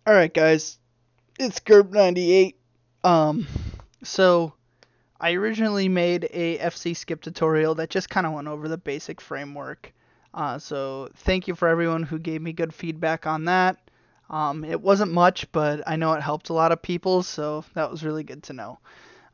Alright guys, it's GURB98. Um, so I originally made a FC skip tutorial that just kind of went over the basic framework. So thank you for everyone who gave me good feedback on that. It wasn't much, but I know it helped a lot of people, so that was really good to know.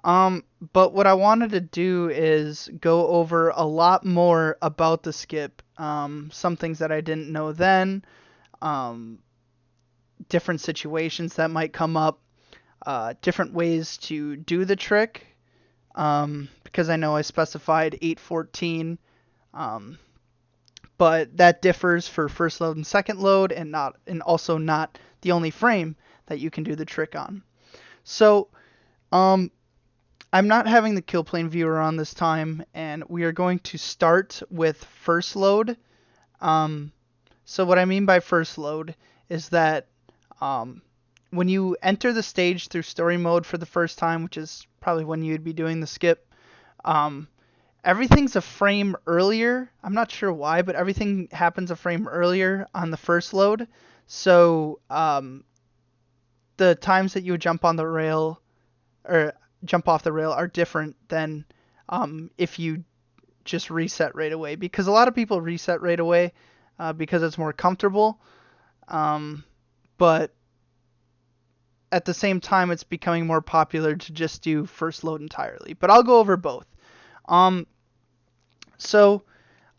But what I wanted to do is go over a lot more about the skip. Some things that I didn't know then, um, different situations that might come up, different ways to do the trick, because I know I specified 814, um, but that differs for first load and second load, and also not the only frame that you can do the trick on. So um, I'm not having the kill plane viewer on this time, and we are going to start with first load. Um, so what I mean by first load is that um, when you enter the stage through story mode for the first time, which is probably when you'd be doing the skip, um, everything's a frame earlier. I'm not sure why, but everything happens a frame earlier on the first load. So the times that you jump on the rail or jump off the rail are different than if you just reset right away. Because a lot of people reset right away because it's more comfortable. But at the same time, it's becoming more popular to just do first load entirely. But I'll go over both. Um, so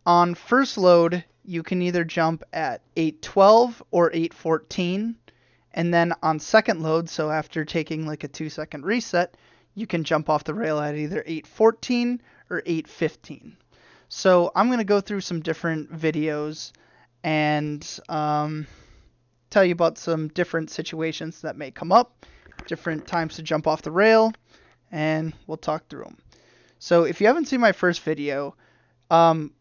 on first load, you can either jump at 812 or 814. And then on second load, so after taking like a 2-second reset, you can jump off the rail at either 814 or 815. So I'm going to go through some different videos and tell you about some different situations that may come up, different times to jump off the rail, and we'll talk through them. So if you haven't seen my first video, um,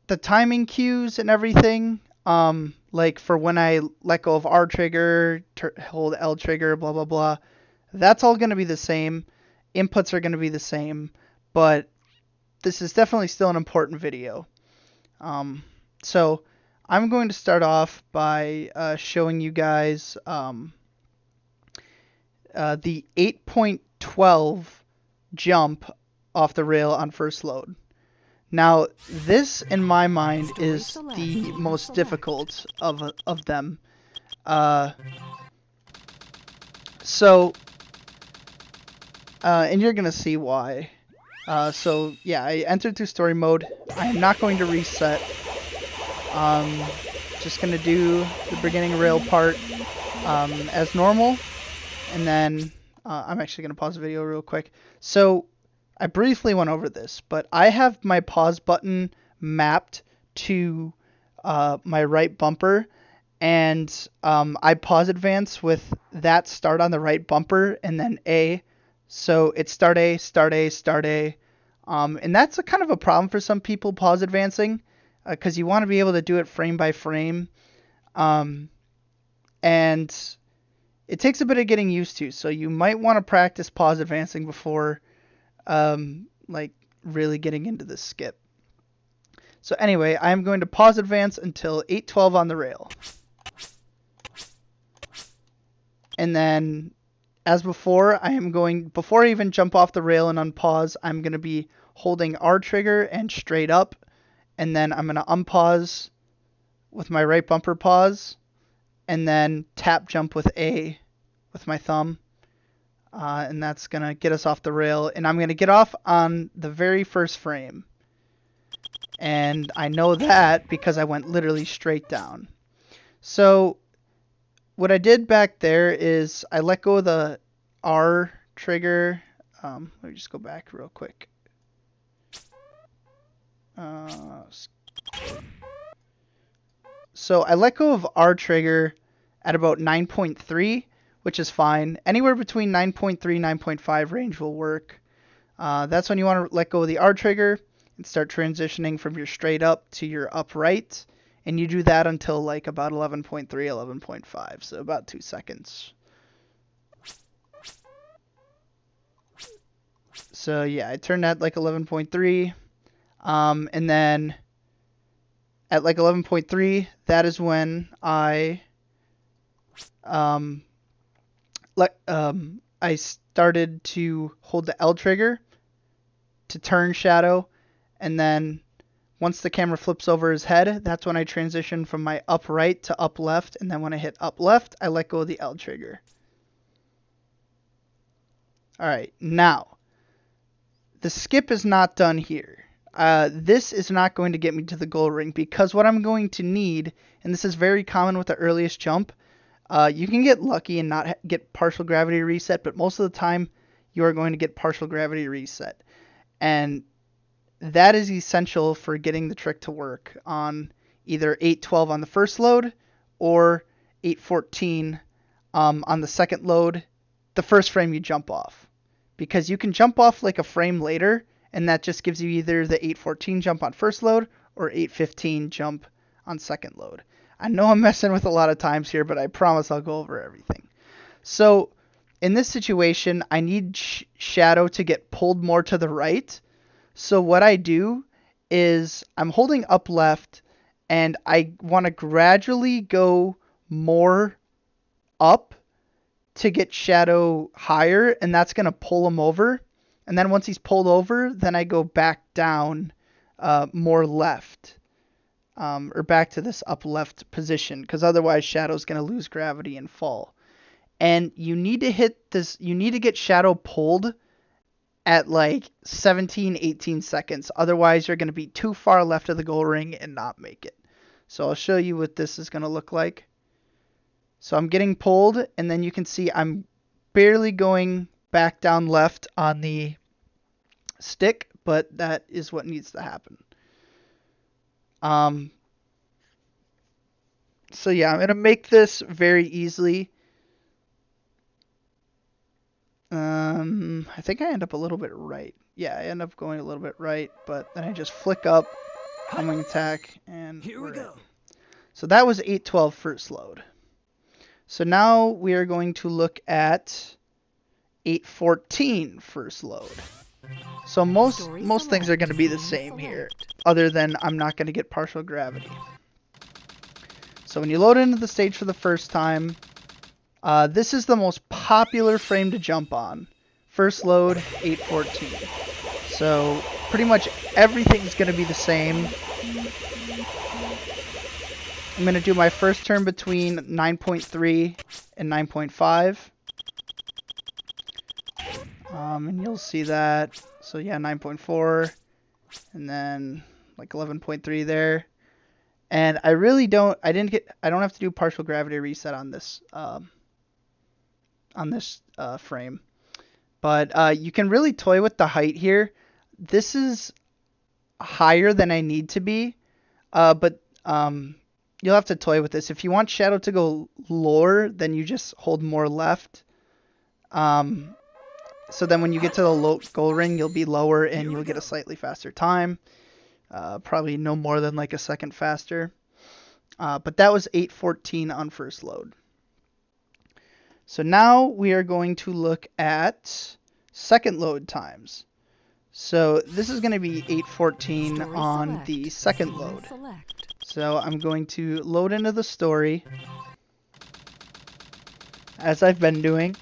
the timing cues and everything, like for when I let go of R trigger, hold L trigger, blah, blah, blah, that's all going to be the same. Inputs are going to be the same, but this is definitely still an important video. So I'm going to start off by showing you guys the 8.12 jump off the rail on first load. Now, this in my mind is the most difficult of them. Uh, so, and you're gonna see why. So yeah, I entered through story mode. I am not going to reset. Just gonna do the beginning rail part as normal, and then I'm actually gonna pause the video real quick. So I briefly went over this, but I have my pause button mapped to my right bumper, and I pause advance with that start on the right bumper and then A. So it's start A, start A, start A. And that's a kind of a problem for some people, pause advancing, because you want to be able to do it frame by frame. And it takes a bit of getting used to, so you might want to practice pause advancing before like really getting into the skip. So anyway, I'm going to pause advance until 812 on the rail. And then, as before, before I even jump off the rail and unpause, I'm going to be holding R trigger and straight up. And then I'm going to unpause with my right bumper pause. And then tap jump with A with my thumb. And that's going to get us off the rail. And I'm going to get off on the very first frame. And I know that because I went literally straight down. So what I did back there is I let go of the R trigger. Let me just go back real quick. So I let go of R trigger at about 9.3, which is fine. Anywhere between 9.3 9.5 range will work. That's when you want to let go of the R trigger and start transitioning from your straight up to your upright. And you do that until like about 11.3, 11.5, so about 2 seconds. So yeah, I turned at like 11.3. And then at like 11.3, that is when I um, I started to hold the L trigger to turn shadow, and then once the camera flips over his head, that's when I transition from my up right to up left, and then when I hit up left, I let go of the L trigger. Alright, now, the skip is not done here. This is not going to get me to the goal ring, because what I'm going to need, and this is very common with the earliest jump, you can get lucky and not get partial gravity reset, but most of the time you are going to get partial gravity reset. And that is essential for getting the trick to work on either 812 on the first load or 814 on the second load, the first frame you jump off. Because you can jump off like a frame later, and that just gives you either the 814 jump on first load or 815 jump on second load. I know I'm messing with a lot of times here, but I promise I'll go over everything. So in this situation, I need shadow to get pulled more to the right. So what I do is I'm holding up left, and I want to gradually go more up to get shadow higher, and that's going to pull him over. And then once he's pulled over, then I go back down more left, or back to this up left position, because otherwise shadow's going to lose gravity and fall. And you need to hit this, you need to get shadow pulled at like 17, 18 seconds. Otherwise, you're going to be too far left of the goal ring and not make it. So I'll show you what this is going to look like. So I'm getting pulled, and then you can see I'm barely going back down left on the stick, but that is what needs to happen. So yeah, I'm going to make this very easily. I think I end up a little bit right. Yeah, I end up going a little bit right, but then I just flick up, homing attack, and here we go. So that was 812 first load. So now we are going to look at 814 first load. So most things are going to be the same here, other than I'm not going to get partial gravity. So when you load into the stage for the first time, this is the most popular frame to jump on. First load, 814. So pretty much everything's going to be the same. I'm going to do my first turn between 9.3 and 9.5. And you'll see that. So yeah, 9.4 and then like 11.3 there. And I really don't, I don't have to do partial gravity reset on this frame. But you can really toy with the height here. This is higher than I need to be, but you'll have to toy with this. If you want shadow to go lower, then you just hold more left. So then when you get to the goal ring, you'll be lower and you'll get a slightly faster time. Probably no more than like a second faster. But that was 814 on first load. So now we are going to look at second load times. So this is going to be 814 on the second load. So I'm going to load into the story, as I've been doing.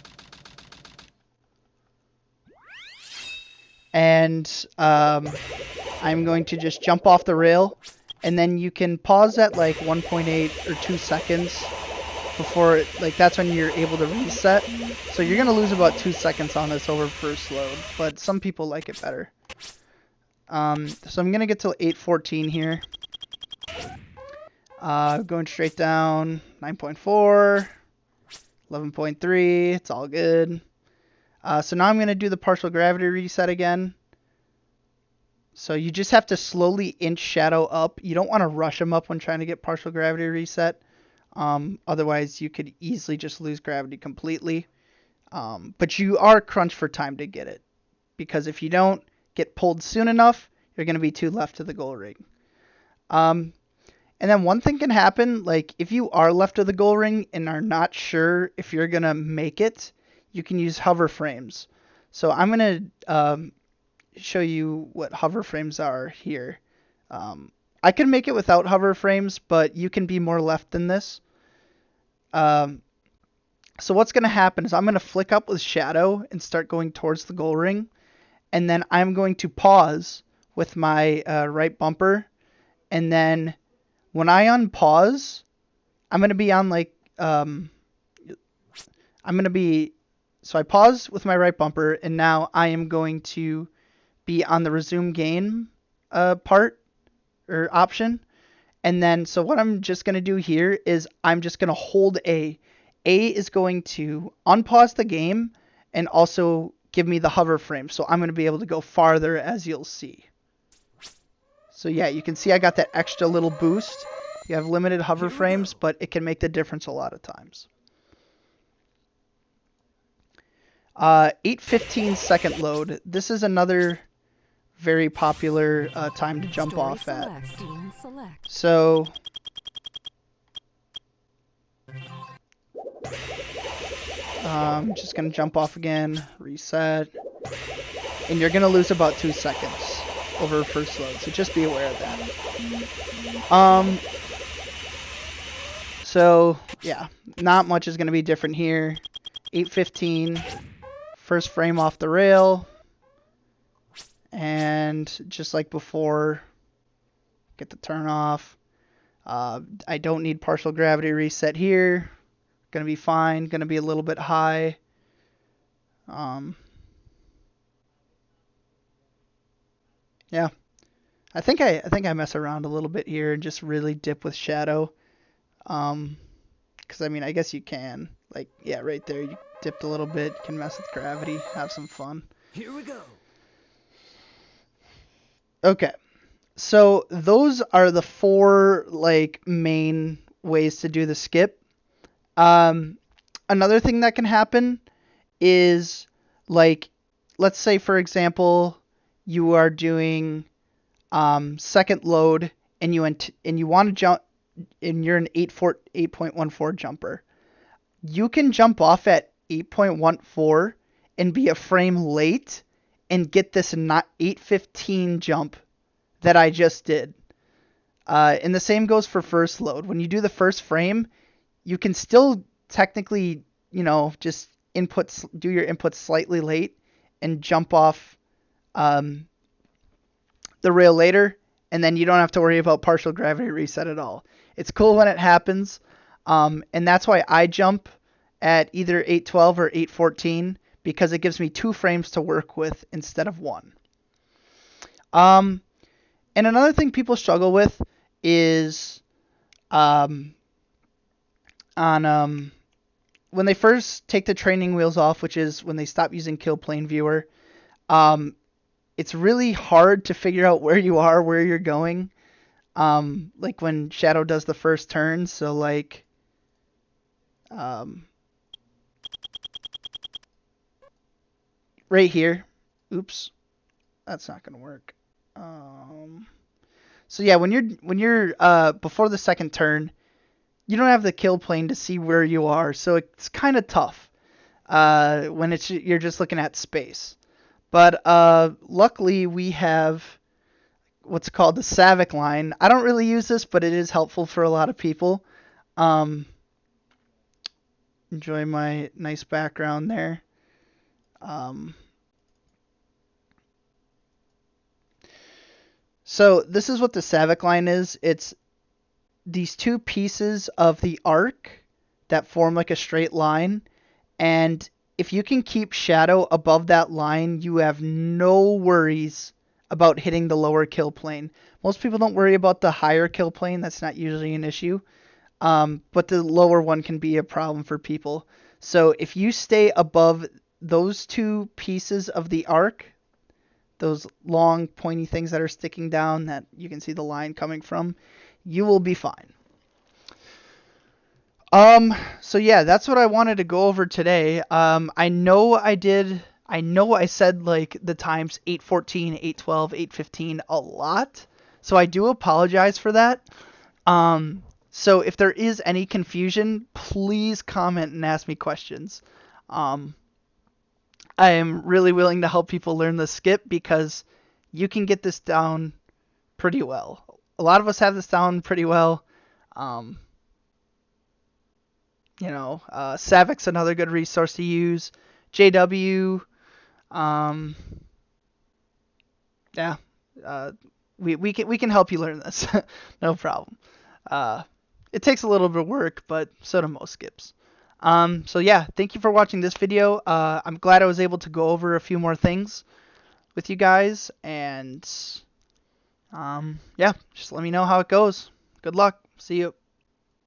And I'm going to just jump off the rail, and then you can pause at like 1.8 or 2 seconds before, like that's when you're able to reset. So you're going to lose about 2 seconds on this over first load, but some people like it better. So I'm going to get to 814 here. Going straight down, 9.4, 11.3, it's all good. So now I'm going to do the partial gravity reset again. So you just have to slowly inch shadow up. You don't want to rush him up when trying to get partial gravity reset. Otherwise, you could easily just lose gravity completely. But you are crunched for time to get it. Because if you don't get pulled soon enough, you're going to be too left to the goal ring. And then one thing can happen, like if you are left of the goal ring and are not sure if you're going to make it, you can use hover frames. So I'm going to show you what hover frames are here. I can make it without hover frames, but you can be more left than this. So what's going to happen is I'm going to flick up with shadow and start going towards the goal ring. And then I'm going to pause with my right bumper. And then when I unpause, I'm going to be on like, I'm going to be, so I pause with my right bumper, and now I am going to be on the resume game part or option. And then, so what I'm just going to do here is I'm just going to hold A. A is going to unpause the game and also give me the hover frame. So I'm going to be able to go farther, as you'll see. So yeah, you can see I got that extra little boost. You have limited hover frames, but it can make the difference a lot of times. 8:15 second load. This is another very popular time to jump off at. So I'm just going to jump off again, reset, and you're going to lose about 2 seconds over first load, so just be aware of that. So yeah, not much is going to be different here. 8:15, first frame off the rail, and just like before, get the turn off. I don't need partial gravity reset here. Gonna be fine. Gonna be a little bit high. Yeah, I think I mess around a little bit here and just really dip with shadow. Because I mean, I guess you can. Like, yeah, right there, you dipped a little bit. You can mess with gravity, have some fun. Here we go. Okay, so those are the 4 like main ways to do the skip. Another thing that can happen is, like, let's say for example you are doing second load and you want to jump and you're an 8.14 jumper. You can jump off at 8.14 and be a frame late and get this 8:15 jump that I just did. And the same goes for first load. When you do the first frame, you can still technically, just do your inputs slightly late and jump off the rail later, and then you don't have to worry about partial gravity reset at all. It's cool when it happens, and that's why I jump at either 8:12 or 8:14, because it gives me 2 frames to work with instead of 1. And another thing people struggle with is on when they first take the training wheels off, which is when they stop using Kill Plane Viewer, it's really hard to figure out where you are, where you're going. Like when Shadow does the first turn, so like, right here. Oops, that's not gonna work. So yeah, when you're before the second turn, you don't have the kill plane to see where you are, so it's kind of tough when you're just looking at space. But luckily we have what's called the Savic line. I don't really use this, but it is helpful for a lot of people. Enjoy my nice background there. So this is what the Savic line is. It's these 2 pieces of the arc that form like a straight line, and if you can keep shadow above that line, you have no worries about hitting the lower kill plane. Most people don't worry about the higher kill plane. That's not usually an issue. But the lower one can be a problem for people. So if you stay above those 2 pieces of the arc, those long pointy things that are sticking down that you can see the line coming from, you will be fine. So yeah, that's what I wanted to go over today. I know I said like the times 8:14, 8:12, 8:15 a lot. So I do apologize for that. So if there is any confusion, please comment and ask me questions. I am really willing to help people learn the skip because you can get this down pretty well. A lot of us have this down pretty well. Savic's another good resource to use. JW. Um, yeah. We can help you learn this. No problem. Uh, it takes a little bit of work, but so do most skips. So yeah, thank you for watching this video. I'm glad I was able to go over a few more things with you guys, and yeah, just let me know how it goes. Good luck. See you.